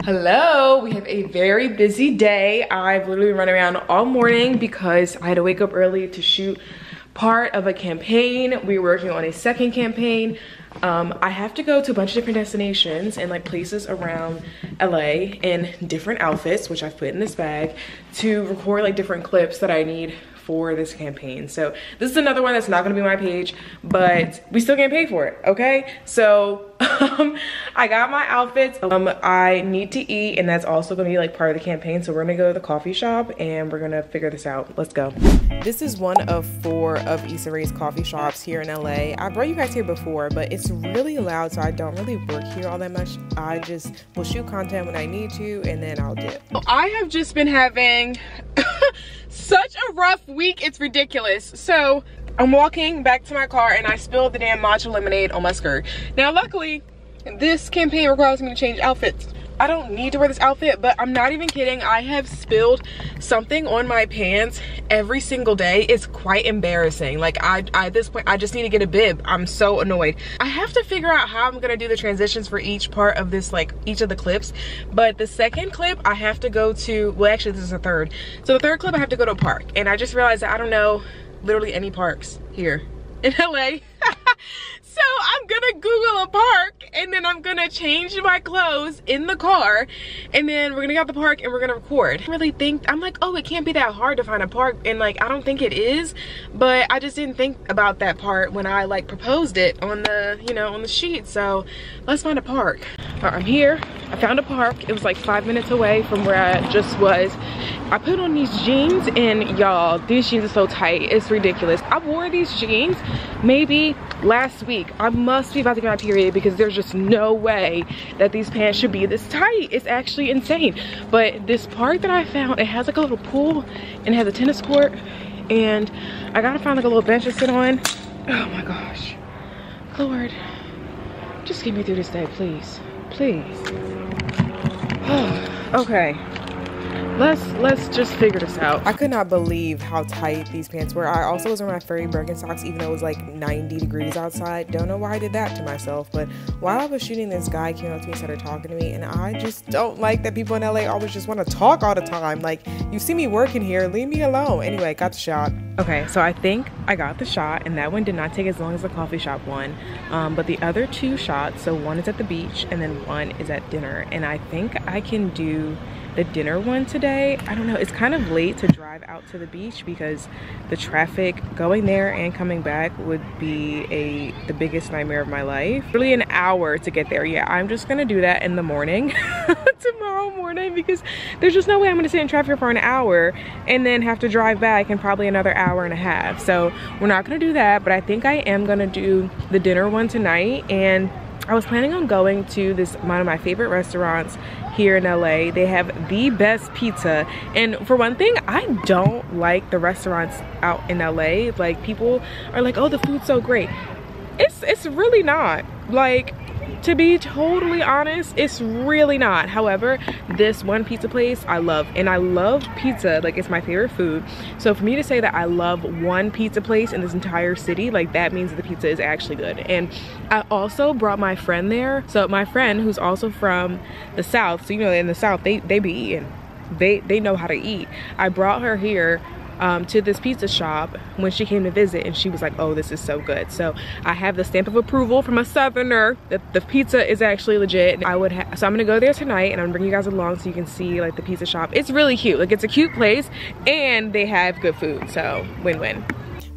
Hello, we have a very busy day. I've literally run around all morning because I had to wake up early to shoot part of a campaign. We were working on a second campaign. I have to go to a bunch of different destinations and like places around LA in different outfits, which I've put in this bag, to record like different clips that I need for this campaign. So this is another one that's not gonna be my page, but we still getting paid for it, okay? So I got my outfits. I need to eat, and that's also gonna be like part of the campaign. So we're gonna go to the coffee shop and we're gonna figure this out. Let's go. This is one of 4 of Issa Rae's coffee shops here in LA. I brought you guys here before, but it's really loud, so I don't really work here all that much. I just will shoot content when I need to, and then I'll dip. I have just been having such a rough week, it's ridiculous. So I'm walking back to my car and I spilled the damn matcha lemonade on my skirt. Now luckily, this campaign requires me to change outfits. I don't need to wear this outfit, but I'm not even kidding. I have spilled something on my pants every single day. It's quite embarrassing. Like at this point, I just need to get a bib. I'm so annoyed. I have to figure out how I'm gonna do the transitions for each part of this, like each of the clips. But the second clip, I have to go to, well actually this is the third. So the third clip, I have to go to a park. And I just realized that I don't know literally any parks here in LA. So I'm gonna Google a park and then I'm gonna change my clothes in the car and then we're gonna go to the park and we're gonna record. I really think, I'm like, oh, it can't be that hard to find a park, and like I don't think it is, but I just didn't think about that part when I like proposed it on the, you know, on the sheet. So let's find a park. I'm here, I found a park. It was like 5 minutes away from where I just was. I put on these jeans and y'all, these jeans are so tight, it's ridiculous. I wore these jeans maybe last week. I must be about to get my period because there's just no way that these pants should be this tight. It's actually insane. But this park that I found, it has like a little pool and it has a tennis court, and I gotta find like a little bench to sit on. Oh my gosh, Lord, just get me through this day, please, please. Okay, let's just figure this out. I could not believe how tight these pants were. I also was wearing my furry Birkenstocks even though it was like 90 degrees outside. Don't know why I did that to myself, but while I was shooting, this guy came up to me and started talking to me, and I just don't like that people in LA always just want to talk all the time. Like, you see me working here, leave me alone. Anyway, got the shot. Okay, so I think I got the shot, and that one did not take as long as the coffee shop one, but the other 2 shots, so one is at the beach and then one is at dinner, and I think I can do the dinner one today. I don't know, it's kind of late to drive out to the beach because the traffic going there and coming back would be the biggest nightmare of my life. Really an hour to get there. Yeah, I'm just gonna do that in the morning tomorrow morning, because there's just no way I'm gonna sit in traffic for an hour and then have to drive back in probably another hour and a half. So we're not gonna do that, but I think I am gonna do the dinner one tonight. And I was planning on going to one of my favorite restaurants here in LA. They have the best pizza, and for one thing, I don't like the restaurants out in LA. Like, people are like, oh, the food's so great. It's really not. Like, to be totally honest, it's really not. However, this one pizza place I love, and I love pizza, like it's my favorite food. So for me to say that I love one pizza place in this entire city, like that means that the pizza is actually good. And I also brought my friend there. So my friend, who's also from the South, so you know, in the South they be eating, they know how to eat. I brought her here to this pizza shop when she came to visit, and she was like, oh, this is so good. So I have the stamp of approval from a Southerner that the pizza is actually legit. So I'm gonna go there tonight, and I'm gonna bring you guys along so you can see like the pizza shop. It's really cute. Like, it's a cute place and they have good food, so win-win.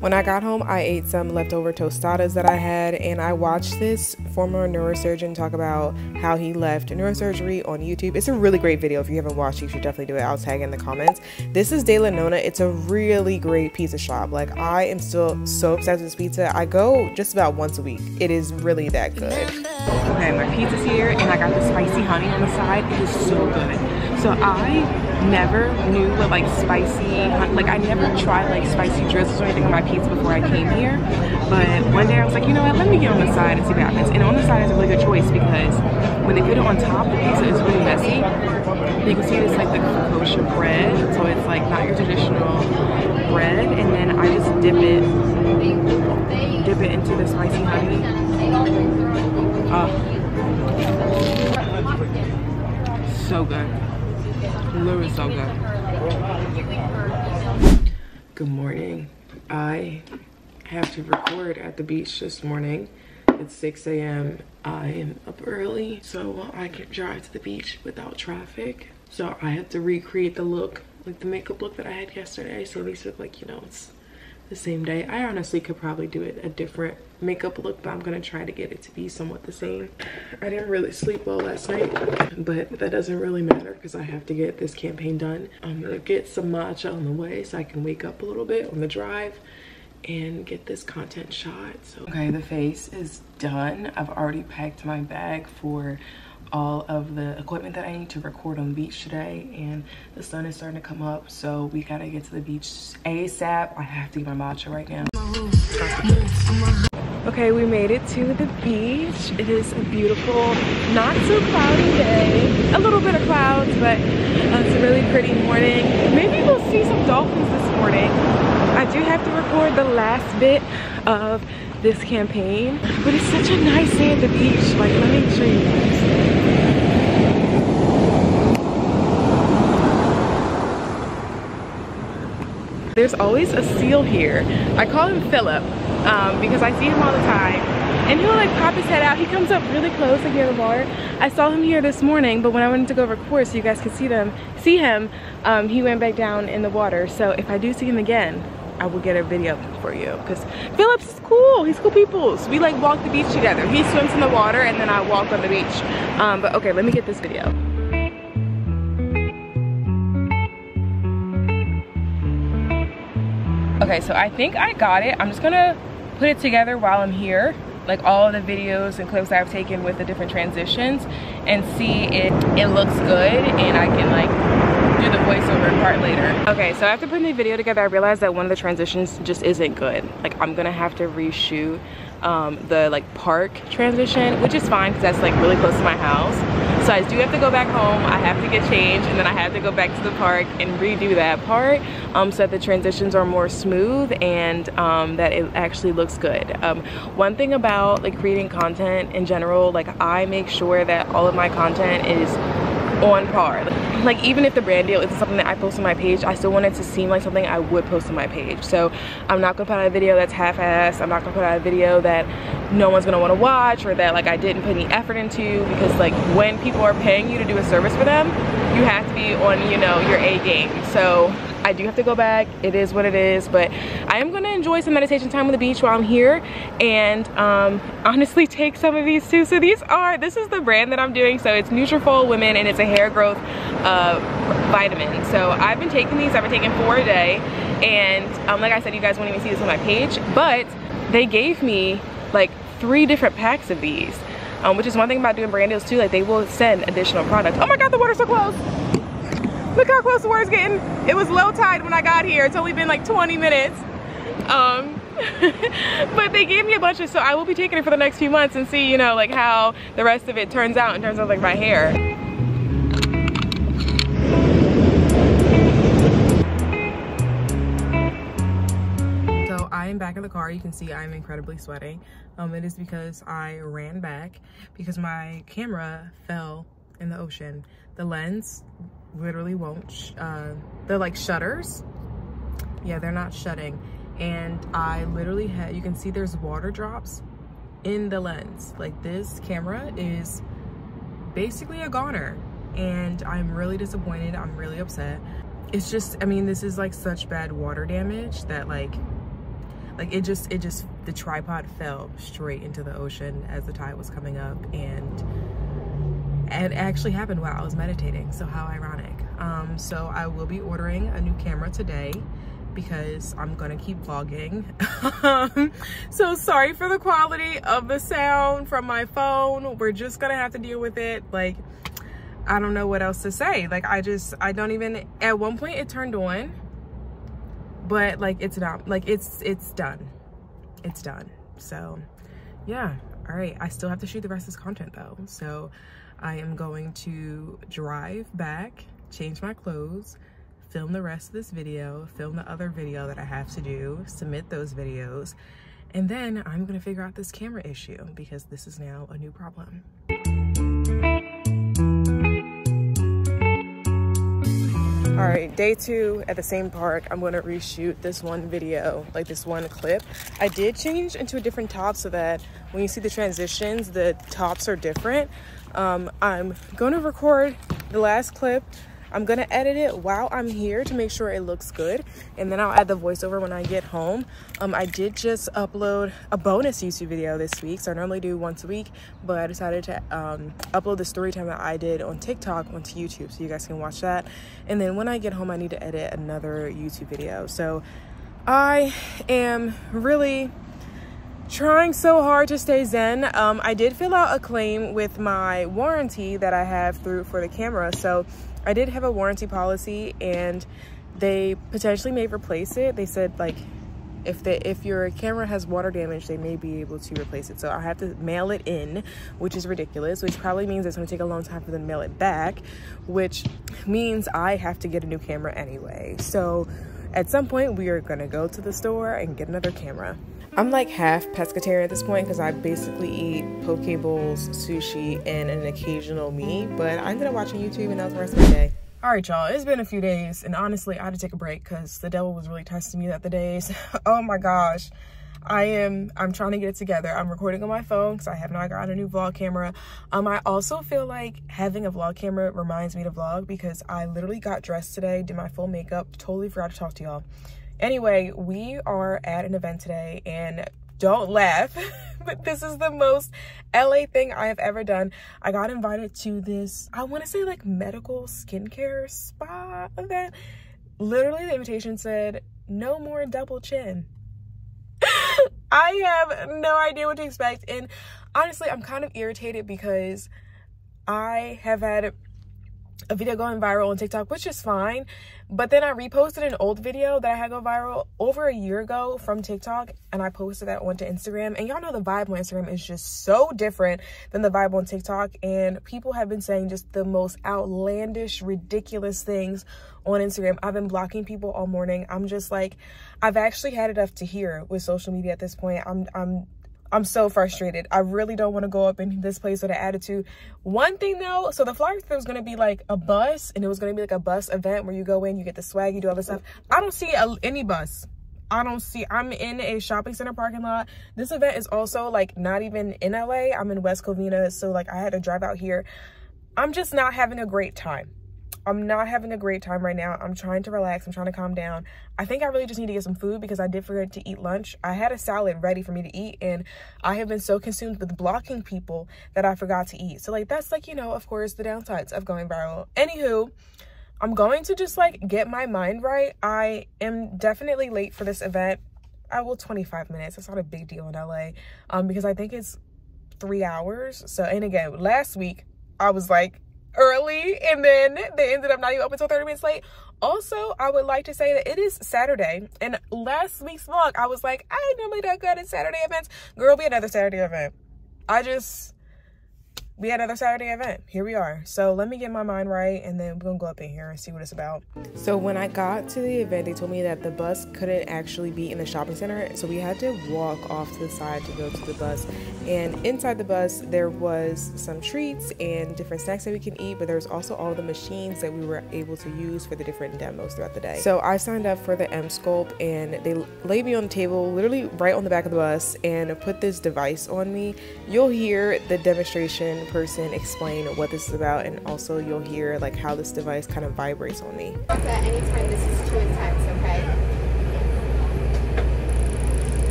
When I got home, I ate some leftover tostadas that I had, and I watched this former neurosurgeon talk about how he left neurosurgery on YouTube. It's a really great video. If you haven't watched it, you should definitely do it. I'll tag in the comments. This is De La Nonna. It's a really great pizza shop. Like, I am still so obsessed with this pizza. I go just about once a week. It is really that good. Okay, my pizza's here, and I got the spicy honey on the side. It is so good. So I never knew what like spicy, like I never tried like spicy drizzles or anything on my pizza before I came here. But one day I was like, you know what, let me get on the side and see what happens. And on the side is a really good choice because when they put it on top, the pizza is really messy. You can see it's like the kosher bread, so it's like not your traditional bread. And then I just dip it into the spicy honey. So good. Literally so good. Good morning. I have to record at the beach this morning. It's 6 a.m. I am up early so I can drive to the beach without traffic. So I have to recreate the look, like the makeup look that I had yesterday. So these look like, you know, it's the same day. I honestly could probably do it a different makeup look, but I'm gonna try to get it to be somewhat the same. I didn't really sleep well last night, but that doesn't really matter because I have to get this campaign done. I'm gonna get some matcha on the way so I can wake up a little bit on the drive and get this content shot. So okay, the face is done. I've already packed my bag for all of the equipment that I need to record on the beach today, and the sun is starting to come up, so we gotta get to the beach ASAP. I have to get my matcha right now. Okay, we made it to the beach. It is a beautiful, not so cloudy day. A little bit of clouds, but it's a really pretty morning. Maybe we'll see some dolphins this morning. I do have to record the last bit of this campaign, but it's such a nice day at the beach. Like, let me show you guys. There's always a seal here. I call him Philip because I see him all the time, and he'll like pop his head out. He comes up really close like near the water. I saw him here this morning, but when I went to go record so you guys could see him, he went back down in the water. So if I do see him again, I will get a video for you because Phillips is cool. He's cool people. So we like walk the beach together. He swims in the water and then I walk on the beach. But okay, let me get this video. Okay, so I think I got it. I'm just gonna put it together while I'm here, like all of the videos and clips I've taken with the different transitions, and see if it looks good and I can like do the voiceover part later. Okay, so after putting the video together, I realized that one of the transitions just isn't good. Like, I'm gonna have to reshoot the like park transition, which is fine because that's like really close to my house. So I do have to go back home, I have to get changed, and then I have to go back to the park and redo that part so that the transitions are more smooth and that it actually looks good. One thing about like creating content in general, like I make sure that all of my content is on par. Like even if the brand deal isn't something that I post on my page, I still want it to seem like something I would post on my page. So I'm not gonna put out a video that's half-assed. I'm not gonna put out a video that no one's gonna want to watch, or that like I didn't put any effort into, because like when people are paying you to do a service for them, you have to be on, you know, your A game. So I do have to go back. It is what it is, but I am gonna enjoy some meditation time on the beach while I'm here, and honestly take some of these too. So this is the brand that I'm doing. So it's Nutrafol Women, and it's a hair growth vitamin. So I've been taking these. I've been taking 4 a day, and like I said, you guys won't even see this on my page, but they gave me like 3 different packs of these, which is one thing about doing brand deals too. Like they will send additional products. Oh my god, the water's so close. Look how close the water's getting. It was low tide when I got here. It's only been like 20 minutes. But they gave me a bunch of, so I will be taking it for the next few months and see, you know, like how the rest of it turns out in terms of like my hair. So I am back in the car. You can see I'm incredibly sweating. It is because I ran back because my camera fell in the ocean. The lens literally won't, they're like shutters. Yeah, they're not shutting. And I literally had, you can see there's water drops in the lens. Like this camera is basically a goner, and I'm really disappointed. I'm really upset. It's just, I mean, this is like such bad water damage that like it just, the tripod fell straight into the ocean as the tide was coming up, and it actually happened while I was meditating. So how ironic. So I will be ordering a new camera today because I'm gonna keep vlogging. So sorry for the quality of the sound from my phone. We're just gonna have to deal with it. Like, I don't know what else to say. Like I don't even, at one point it turned on, but like it's not, like it's done. It's done. So yeah, all right. I still have to shoot the rest of this content though. So I am going to drive back, change my clothes, film the rest of this video, film the other video that I have to do, submit those videos, and then I'm gonna figure out this camera issue because this is now a new problem. All right, day 2 at the same park. I'm going to reshoot this one video, like this one clip. I did change into a different top so that when you see the transitions, the tops are different. I'm going to record the last clip. I'm going to edit it while I'm here to make sure it looks good, and then I'll add the voiceover when I get home. I did just upload a bonus YouTube video this week, so I normally do once a week, but I decided to upload the story time that I did on TikTok onto YouTube, so you guys can watch that. And then when I get home, I need to edit another YouTube video. So I am really trying so hard to stay zen. I did fill out a claim with my warranty that I have for the camera, so I did have a warranty policy, and they potentially may replace it. They said, like, if your camera has water damage, they may be able to replace it. So I have to mail it in, which is ridiculous, which probably means it's going to take a long time for them to mail it back, which means I have to get a new camera anyway. So at some point, we are going to go to the store and get another camera. I'm like half pescatarian at this point because I basically eat poke bowls, sushi, and an occasional meat, but I'm gonna watch on YouTube and that was the rest of my day. All right, y'all, it's been a few days, and honestly, I had to take a break because the devil was really testing me the days. Oh my gosh. I'm trying to get it together. I'm recording on my phone because I have not gotten a new vlog camera. I also feel like having a vlog camera reminds me to vlog because I literally got dressed today, did my full makeup, totally forgot to talk to y'all. Anyway, we are at an event today, and don't laugh, but this is the most LA thing I have ever done. I got invited to this, I want to say like medical skincare spa event. Literally the invitation said, no more double chin. I have no idea what to expect, and honestly, I'm kind of irritated because I have had a video going viral on TikTok, which is fine, but then I reposted an old video that I had go viral over a year ago from TikTok, and I posted that onto Instagram, and y'all know the vibe on Instagram is just so different than the vibe on TikTok, and people have been saying just the most outlandish, ridiculous things on Instagram. I've been blocking people all morning. I'm just like, I've actually had enough to hear with social media at this point. I'm so frustrated. I really don't want to go up in this place with an attitude. One thing though, so the flyer there was going to be like a bus, and it was going to be like a bus event where you go in, you get the swag, you do all this stuff. I don't see any bus. I'm in a shopping center parking lot. This event is also like not even in LA. I'm in West Covina, so like I had to drive out here. I'm just not having a great time. I'm not having a great time right now. I'm trying to relax. I'm trying to calm down. I think I really just need to get some food because I did forget to eat lunch. I had a salad ready for me to eat, and I have been so consumed with blocking people that I forgot to eat. So like, that's like, you know, of course, the downsides of going viral. Anywho, I'm going to just like get my mind right. I am definitely late for this event. 25 minutes. It's not a big deal in LA because I think it's 3 hours. So, and again, last week I was like early, and then they ended up not even open until 30 minutes late. Also, I would like to say that it is Saturday, and last week's vlog I was like, I normally don't go to Saturday events. Girl, we had another Saturday event. We had another Saturday event. Here we are. So let me get my mind right, and then we're gonna go up in here and see what it's about. So when I got to the event, they told me that the bus couldn't actually be in the shopping center, so we had to walk off to the side to go to the bus. And inside the bus, there was some treats and different snacks that we can eat, but there was also all the machines that we were able to use for the different demos throughout the day. So I signed up for the M-Sculpt, and they laid me on the table, literally right on the back of the bus, and put this device on me. You'll hear the demonstration person explain what this is about, and also you'll hear like how this device kind of vibrates on me. At any time this is too intense, okay?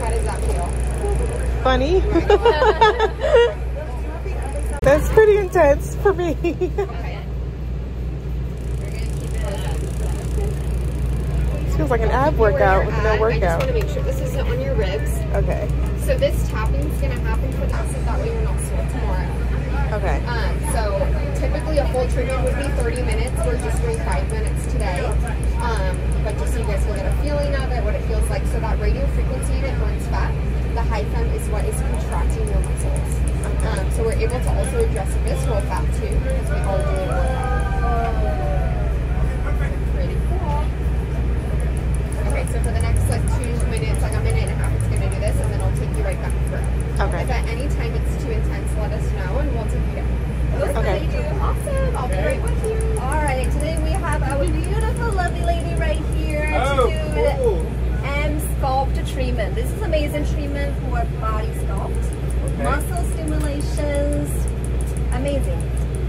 How does that feel? Funny. That's pretty intense for me. Okay. This feels like an ab workout with no workout. I just want to make sure this isn't on your ribs. Okay. So this tapping is going to happen for that, so that way you're not sore tomorrow. Okay. So typically a full treatment would be 30 minutes. We're just doing 5 minutes today. But just so you guys will get a feeling of it, what it feels like. So that radio frequency, it burns fat. The high fem is what is contracting your muscles. So we're able to also address visceral fat too, because we are doing workout. Pretty cool. Okay, so for the next like 2 minutes, like a minute and a half, it's going to do this, and then I'll take you right back through. Okay. If at any time it's too intense, let us know, and we'll take you down. Okay. Awesome. I'll be right with you. All right. Today we have our amazing treatment for body sculpt. Okay. Muscle stimulations, amazing.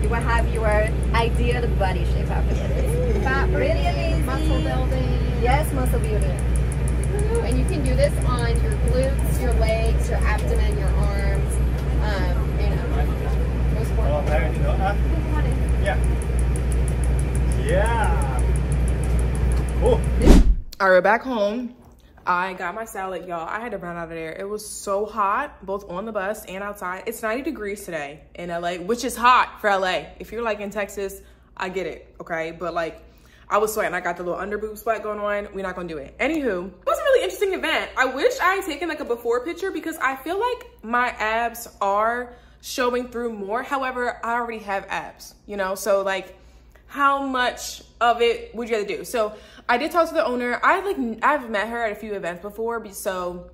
You will have your ideal body shape after this. Really amazing. Muscle building. Yes, muscle building. And you can do this on your glutes, your legs, your abdomen, your arms. Most importantly. Yeah. Yeah. Cool. All right, we're back home. I got my salad, y'all. I had to run out of there. It was so hot, both on the bus and outside. It's 90 degrees today in LA, which is hot for LA. If you're like in Texas, I get it, okay? But like, I was sweating. I got the little under boob sweat going on. We're not gonna do it. Anywho, it was a really interesting event. I wish I had taken like a before picture because I feel like my abs are showing through more. However, I already have abs, you know? So like, how much of it would you rather do? So I did talk to the owner. I've met her at a few events before, so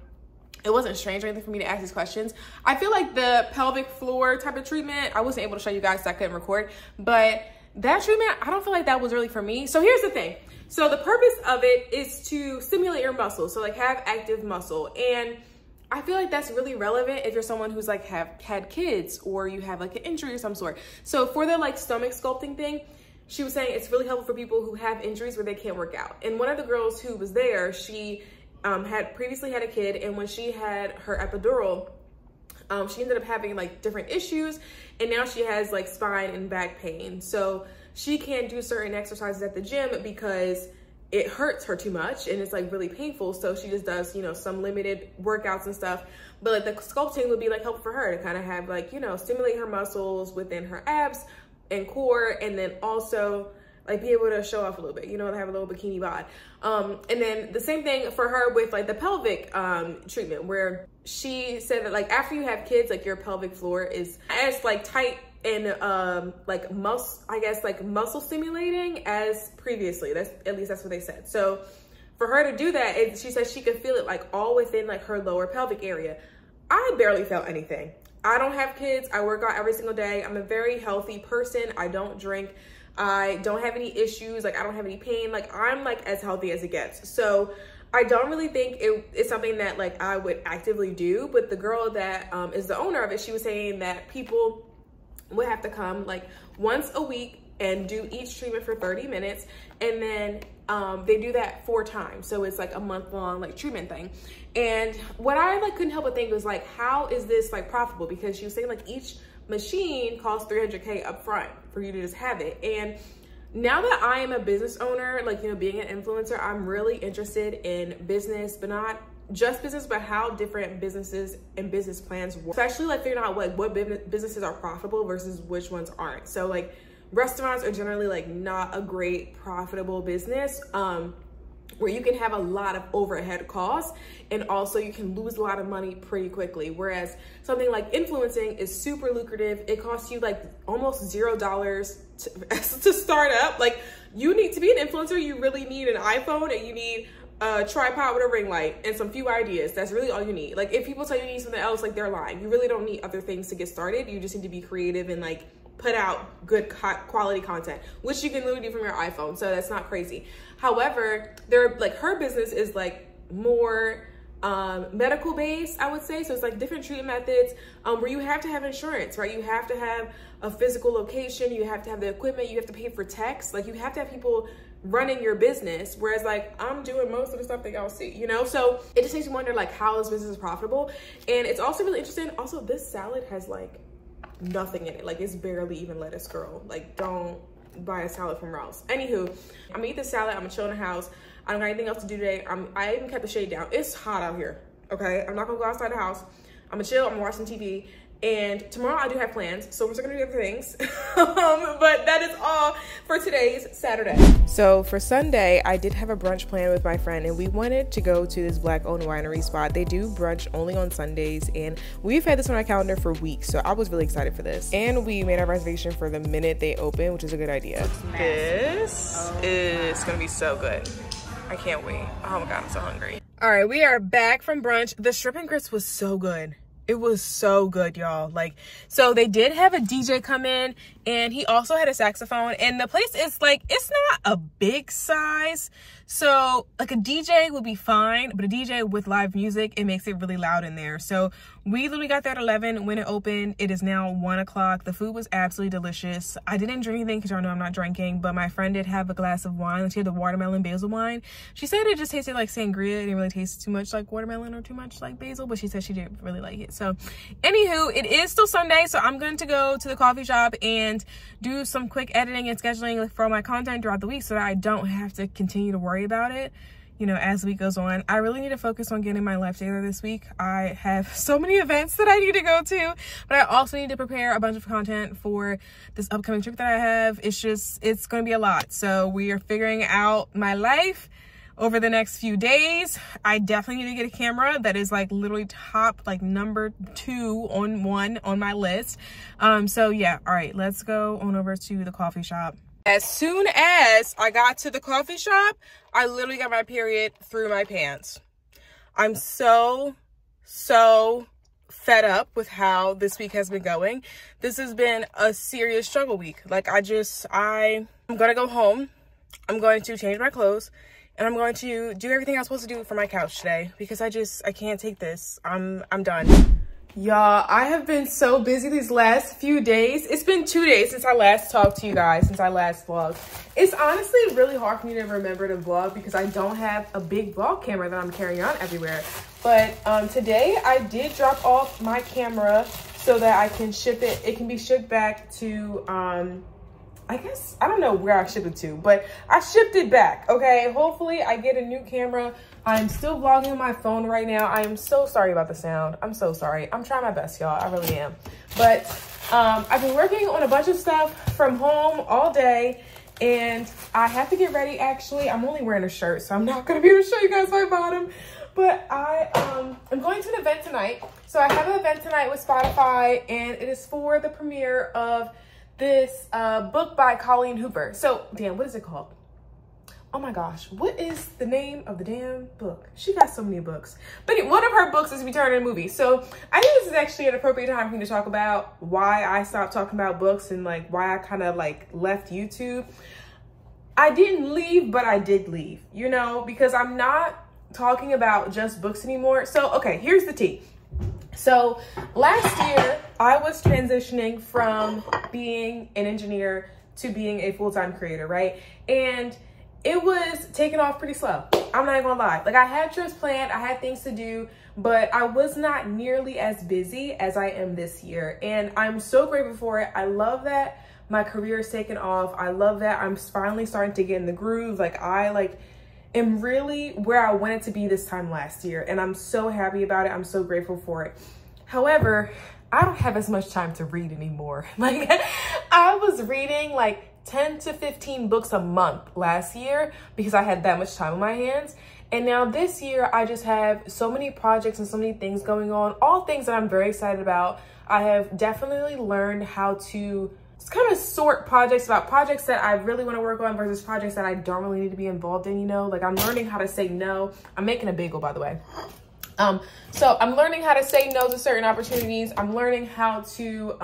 it wasn't strange or anything for me to ask these questions. I feel like the pelvic floor type of treatment, I wasn't able to show you guys because I couldn't record, but that treatment, I don't feel like that was really for me. So here's the thing. So the purpose of it is to stimulate your muscles. So like have active muscle. And I feel like that's really relevant if you're someone who's like had kids or you have like an injury of some sort. So for the like stomach sculpting thing, she was saying it's really helpful for people who have injuries where they can't work out. And one of the girls who was there, she had previously had a kid, and when she had her epidural, she ended up having like different issues, and now she has like spine and back pain. So she can't do certain exercises at the gym because it hurts her too much and it's like really painful. So she just does, you know, some limited workouts and stuff. But like the sculpting would be like helpful for her to kind of have like, you know, stimulate her muscles within her abs and core, and then also like be able to show off a little bit, you know, have a little bikini bod. And then the same thing for her with like the pelvic treatment, where she said that like after you have kids, like your pelvic floor is as like tight and like muscle stimulating as previously. At least that's what they said. So for her to do that, she said she could feel it like all within like her lower pelvic area. I barely felt anything. I don't have kids. I work out every single day. I'm a very healthy person. I don't drink. I don't have any issues. Like I don't have any pain. Like I'm like as healthy as it gets. So I don't really think it's something that like I would actively do. But the girl that is the owner of it, she was saying that people would have to come like once a week and do each treatment for 30 minutes. And then they do that 4 times. So it's like a month-long like treatment thing. And what I like couldn't help but think was like, how is this like profitable? Because she was saying like each machine costs $300K up front for you to just have it. And now that I am a business owner, like, you know, being an influencer, I'm really interested in business, but not just business, but how different businesses and business plans work. Especially like figuring out like what businesses are profitable versus which ones aren't. So like restaurants are generally like not a great profitable business, where you can have a lot of overhead costs and also you can lose a lot of money pretty quickly. Whereas something like influencing is super lucrative. It costs you like almost $0 to start up. Like you need to be an influencer, you really need an iPhone and you need a tripod with a ring light and some few ideas. That's really all you need. Like if people tell you you need something else, like they're lying. You really don't need other things to get started. You just need to be creative and like put out good quality content, which you can literally do from your iPhone. So that's not crazy. However, her business is like more medical based, I would say. So it's like different treatment methods where you have to have insurance, right? You have to have a physical location. You have to have the equipment. You have to pay for techs. Like you have to have people running your business. Whereas like I'm doing most of the stuff that y'all see, you know? So it just makes you wonder like how this business is profitable. And it's also really interesting. Also, this salad has like nothing in it. Like it's barely even lettuce, girl. Like don't buy a salad from Rouse. Anywho, I'm gonna eat this salad. I'm gonna chill in the house. I don't got anything else to do today. I even kept the shade down. It's hot out here, okay? I'm not gonna go outside the house. I'm gonna chill. I'm gonna watch some TV. And tomorrow I do have plans, so we're still gonna do other things. But that is all for today's Saturday. So for Sunday, I did have a brunch plan with my friend, and we wanted to go to this Black-owned winery spot. They do brunch only on Sundays, and we've had this on our calendar for weeks, so I was really excited for this. And we made our reservation for the minute they open, which is a good idea. This is gonna be so good. I can't wait. Oh my God, I'm so hungry. All right, we are back from brunch. The shrimp and grits was so good. It was so good, y'all. Like, so they did have a DJ come in and he also had a saxophone. And the place is like, it's not a big size, so like a DJ would be fine, but a DJ with live music, it makes it really loud in there. So we literally got there at 11 when it opened. It is now 1 o'clock. The food was absolutely delicious. I didn't drink anything because y'all know I'm not drinking, but my friend did have a glass of wine. She had the watermelon basil wine. She said it just tasted like sangria. It didn't really taste too much like watermelon or too much like basil, but she said she didn't really like it. So anywho, it is still Sunday, so I'm going to go to the coffee shop and do some quick editing and scheduling for all my content throughout the week so that I don't have to continue to worry about it, you know, as the week goes on. I really need to focus on getting my life together this week. I have so many events that I need to go to, but I also need to prepare a bunch of content for this upcoming trip that I have. It's going to be a lot. So we are figuring out my life over the next few days. I definitely need to get a camera. That is like literally top, like number 2 on my list. So yeah, all right, let's go on over to the coffee shop. As soon as I got to the coffee shop, I literally got my period through my pants. I'm so fed up with how this week has been going. This has been a serious struggle week. Like I'm gonna go home. I'm going to change my clothes, and I'm going to do everything I'm supposed to do for my couch today because I can't take this. I'm done. Y'all, I have been so busy these last few days. It's been 2 days since I last talked to you guys, since I last vlogged. It's honestly really hard for me to remember to vlog because I don't have a big vlog camera that I'm carrying on everywhere. But today I did drop off my camera so that I can ship it. It can be shipped back to, I guess, I don't know where I shipped it to, but I shipped it back, okay? Hopefully I get a new camera. I'm still vlogging on my phone right now. I am so sorry about the sound. I'm so sorry. I'm trying my best, y'all. I really am. But I've been working on a bunch of stuff from home all day, and I have to get ready, actually. I'm only wearing a shirt, so I'm not going to be able to show you guys my bottom. But I'm going to an event tonight. So I have an event tonight with Spotify, and it is for the premiere of this book by Colleen Hoover. So, damn, what is it called? Oh my gosh, what is the name of the damn book? She got so many books. But one of her books is to be turned into a movie. So I think this is actually an appropriate time for me to talk about why I stopped talking about books and like why I kind of like left YouTube. I didn't leave, but I did leave, you know, because I'm not talking about just books anymore. So, okay, here's the tea. So last year I was transitioning from being an engineer to being a full-time creator, right? And it was taking off pretty slow. I'm not gonna lie. Like I had trips planned, I had things to do, but I was not nearly as busy as I am this year. And I'm so grateful for it. I love that my career is taking off. I love that I'm finally starting to get in the groove. Like I am really where I wanted to be this time last year. And I'm so happy about it. I'm so grateful for it. However, I don't have as much time to read anymore. Like I was reading like 10 to 15 books a month last year because I had that much time on my hands. And now this year, I just have so many projects and so many things going on, all things that I'm very excited about. I have definitely learned how to kind of sort projects about projects that I really want to work on versus projects that I don't really need to be involved in, you know? Like I'm learning how to say no. I'm making a bagel, by the way. So I'm learning how to say no to certain opportunities. I'm learning how to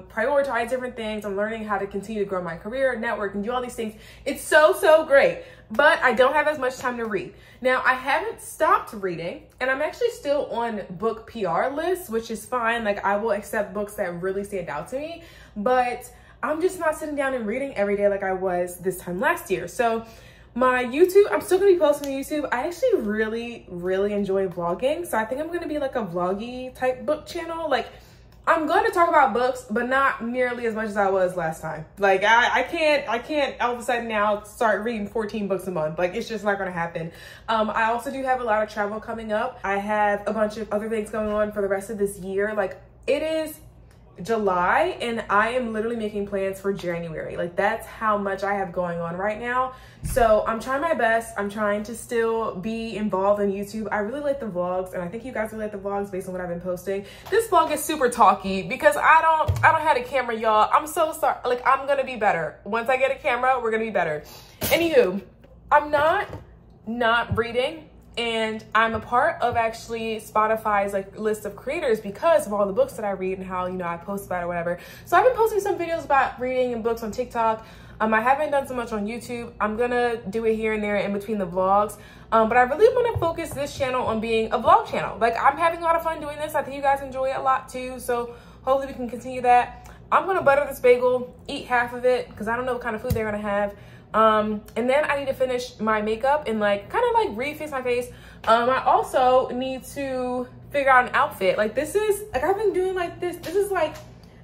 prioritize different things. I'm learning how to continue to grow my career, network, and do all these things. It's so great, but I don't have as much time to read. Now, I haven't stopped reading, and I'm actually still on book PR lists, which is fine. Like I will accept books that really stand out to me, but I'm just not sitting down and reading every day like I was this time last year. So my YouTube, I'm still gonna be posting on YouTube. I actually really enjoy vlogging. So I think I'm gonna be like a vloggy type book channel. Like I'm going to talk about books, but not nearly as much as I was last time. Like I can't all of a sudden now start reading 14 books a month. Like it's just not gonna happen. I also do have a lot of travel coming up. I have a bunch of other things going on for the rest of this year. Like it is July and I am literally making plans for January. Like that's how much I have going on right now. So I'm trying my best. I'm trying to still be involved in YouTube. I really like the vlogs, and I think you guys really like the vlogs based on what I've been posting. This vlog is super talky because I don't have a camera, y'all. I'm so sorry. Like I'm gonna be better. Once I get a camera, we're gonna be better. Anywho, I'm not reading. And I'm a part of actually Spotify's like list of creators because of all the books that I read and how, you know, I post about it or whatever. So I've been posting some videos about reading and books on TikTok. I haven't done so much on YouTube. I'm gonna do it here and there in between the vlogs. But I really want to focus this channel on being a vlog channel. Like, I'm having a lot of fun doing this. I think you guys enjoy it a lot too. So hopefully we can continue that. I'm gonna butter this bagel, eat half of it because I don't know what kind of food they're gonna have. And then I need to finish my makeup and like kind of like refix my face. I also need to figure out an outfit. Like, this is like, I've been doing like this. This is like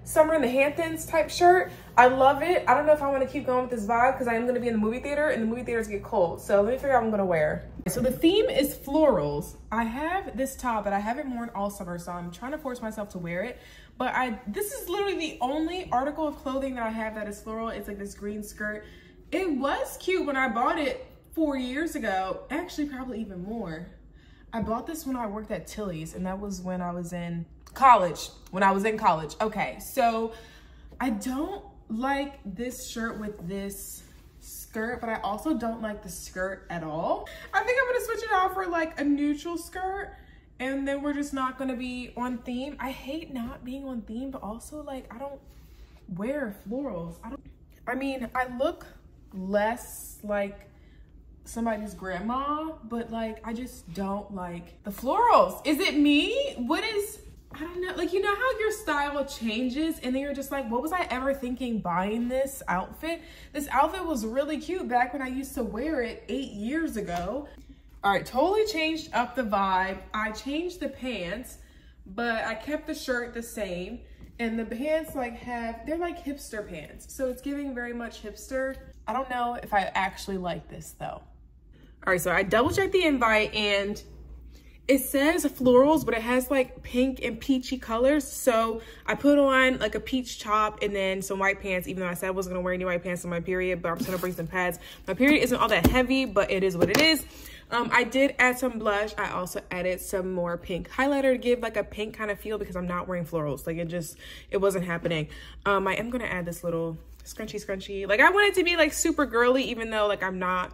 summer in the Hamptons type shirt. I love it. I don't know if I want to keep going with this vibe because I am going to be in the movie theater and the movie theaters get cold. So let me figure out what I'm going to wear. So the theme is florals. I have this top that I haven't worn all summer, so I'm trying to force myself to wear it. But this is literally the only article of clothing that I have that is floral. It's like this green skirt. It was cute when I bought it 4 years ago. Actually, probably even more. I bought this when I worked at Tilly's, and that was when I was in college. Okay, so I don't like this shirt with this skirt, but I also don't like the skirt at all. I think I'm gonna switch it out for like a neutral skirt, and then we're just not gonna be on theme. I hate not being on theme, but also like I don't wear florals. I mean, I look less like somebody's grandma, but like I just don't like the florals. Is it me? I don't know, like, you know how your style changes and then you're just like, what was I ever thinking buying this outfit? This outfit was really cute back when I used to wear it 8 years ago. All right, totally changed up the vibe. I changed the pants, but I kept the shirt the same. And the pants like they're like hipster pants. So it's giving very much hipster. I don't know if I actually like this though. All right, so I double checked the invite and it says florals, but it has like pink and peachy colors. So I put on like a peach top and then some white pants, even though I said I wasn't gonna wear any white pants on my period, but I'm just gonna bring some pads. My period isn't all that heavy, but it is what it is. I did add some blush. I also added some more pink highlighter to give like a pink kind of feel because I'm not wearing florals. Like it wasn't happening. I am gonna add this little scrunchy. Like I want it to be like super girly, even though like I'm not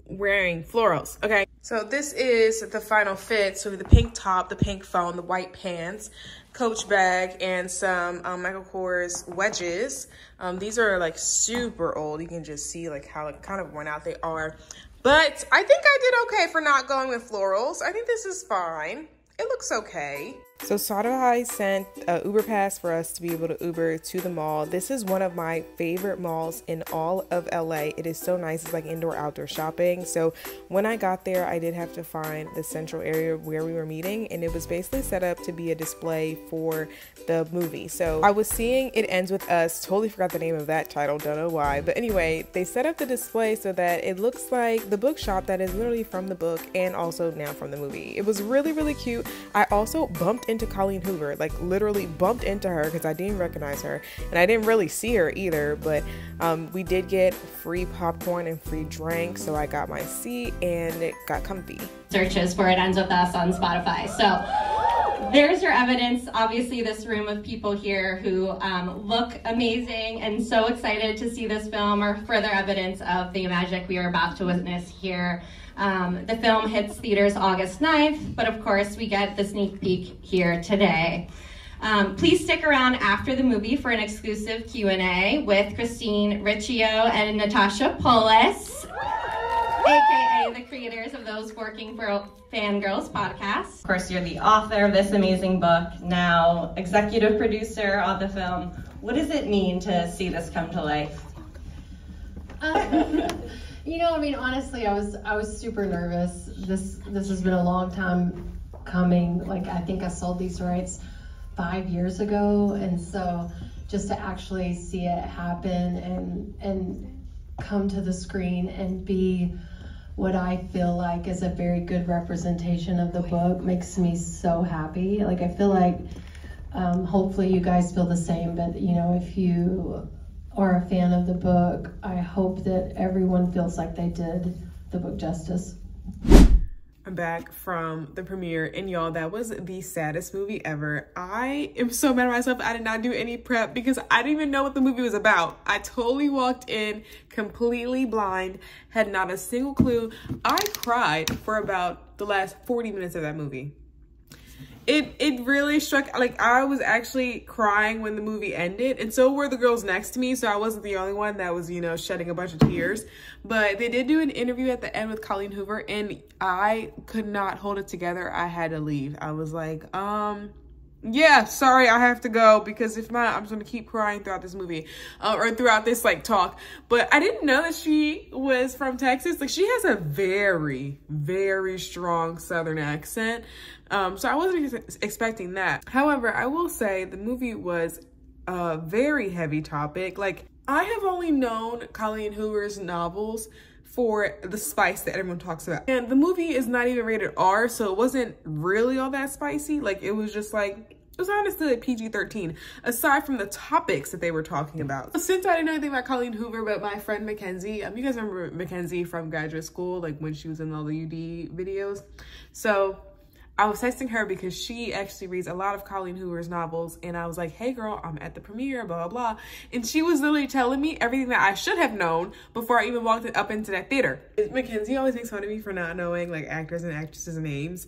wearing florals, okay? So this is the final fit. So the pink top, the pink phone, the white pants, Coach bag, and some Michael Kors wedges. These are like super old. You can just see like how like, kind of worn out they are. But I think I did okay for not going with florals. I think this is fine. It looks okay. So Spotify sent a Uber pass for us to be able to Uber to the mall. This is one of my favorite malls in all of LA. It is so nice. It's like indoor outdoor shopping. So when I got there, I did have to find the central area where we were meeting, and it was basically set up to be a display for the movie. So I was seeing It Ends With Us. Totally forgot the name of that title. Don't know why. But anyway, they set up the display so that it looks like the bookshop that is literally from the book and also now from the movie. It was really, really cute. I also bumped into Colleen Hoover, like literally bumped into her because I didn't recognize her and I didn't really see her either, but we did get free popcorn and free drinks, so I got my seat and it got comfy. Searches for It Ends With Us on Spotify. So there's your evidence. Obviously this room of people here who look amazing and so excited to see this film are further evidence of the magic we are about to witness here. The film hits theaters August 9th, but of course we get the sneak peek here today. Please stick around after the movie for an exclusive Q&A with Christine Riccio and Natasha Polis, aka the creators of Those Working for Fangirls podcast. Of course, you're the author of this amazing book, now executive producer of the film. What does it mean to see this come to life? You know, I mean, honestly, I was super nervous. This has been a long time coming. Like, I think I sold these rights 5 years ago, and so just to actually see it happen and come to the screen and be what I feel like is a very good representation of the book makes me so happy. Like, I feel like hopefully you guys feel the same, but you know, if you are a fan of the book, I hope that everyone feels like they did the book justice. I'm back from the premiere, and y'all, that was the saddest movie ever. I am so mad at myself. I did not do any prep because I didn't even know what the movie was about. I totally walked in completely blind, had not a single clue. I cried for about the last 40 minutes of that movie. It really struck, like, I was actually crying when the movie ended, and so were the girls next to me, so I wasn't the only one that was, you know, shedding a bunch of tears. But they did do an interview at the end with Colleen Hoover, and I could not hold it together. I had to leave. I was like, yeah, sorry, I have to go, because if not, I'm just gonna keep crying throughout this movie, or throughout this, like, talk. But I didn't know that she was from Texas. Like, she has a very, very strong Southern accent. So I wasn't expecting that. However, I will say the movie was a very heavy topic. Like, I have only known Colleen Hoover's novels for the spice that everyone talks about. And the movie is not even rated R, so it wasn't really all that spicy. Like, it was just like, it was honestly like PG-13, aside from the topics that they were talking about. Since I didn't know anything about Colleen Hoover, but my friend Mackenzie, you guys remember Mackenzie from graduate school, like when she was in all the UD videos? So I was texting her because she actually reads a lot of Colleen Hoover's novels, and I was like, hey girl, I'm at the premiere, blah, blah, blah. And she was literally telling me everything that I should have known before I even walked up into that theater. Mackenzie always makes fun of me for not knowing like actors and actresses' names.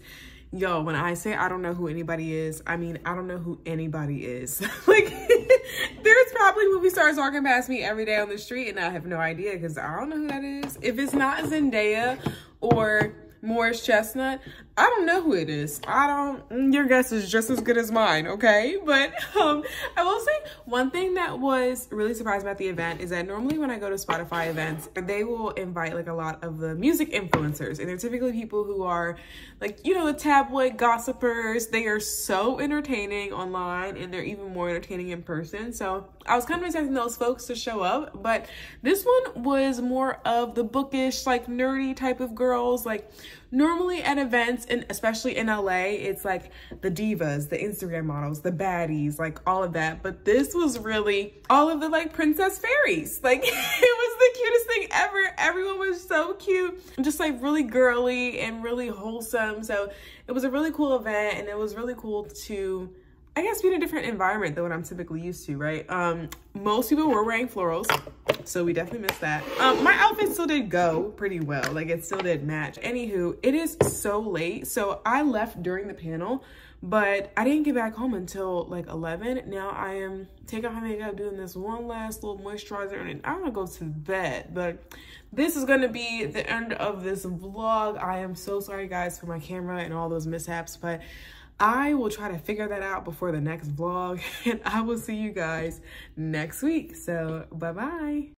Yo, when I say I don't know who anybody is, I mean, I don't know who anybody is. Like, there's probably movie stars walking past me every day on the street, and I have no idea because I don't know who that is. If it's not Zendaya or Morris Chestnut, I don't know who it is. Your guess is just as good as mine, okay? But I will say one thing that was really surprising about the event is that normally when I go to Spotify events, they will invite like a lot of the music influencers, and they're typically people who are like, you know, the tabloid gossipers. They are so entertaining online, and they're even more entertaining in person. So I was kind of expecting those folks to show up, but this one was more of the bookish, like nerdy type of girls. Like, normally at events, and especially in LA, it's like the divas, the Instagram models, the baddies, like all of that. But this was really all of the like princess fairies. Like, it was the cutest thing ever. Everyone was so cute, and just like really girly and really wholesome. So it was a really cool event, and it was really cool to, I guess, be in a different environment than what I'm typically used to, right? Most people were wearing florals, so we definitely missed that. My outfit still did go pretty well. Like, it still did match. Anywho, it is so late. So I left during the panel, but I didn't get back home until like 11. Now I am taking off my makeup, doing this one last little moisturizer, and I'm gonna go to bed. But this is gonna be the end of this vlog. I am so sorry, guys, for my camera and all those mishaps, but I will try to figure that out before the next vlog, and I will see you guys next week. So bye-bye.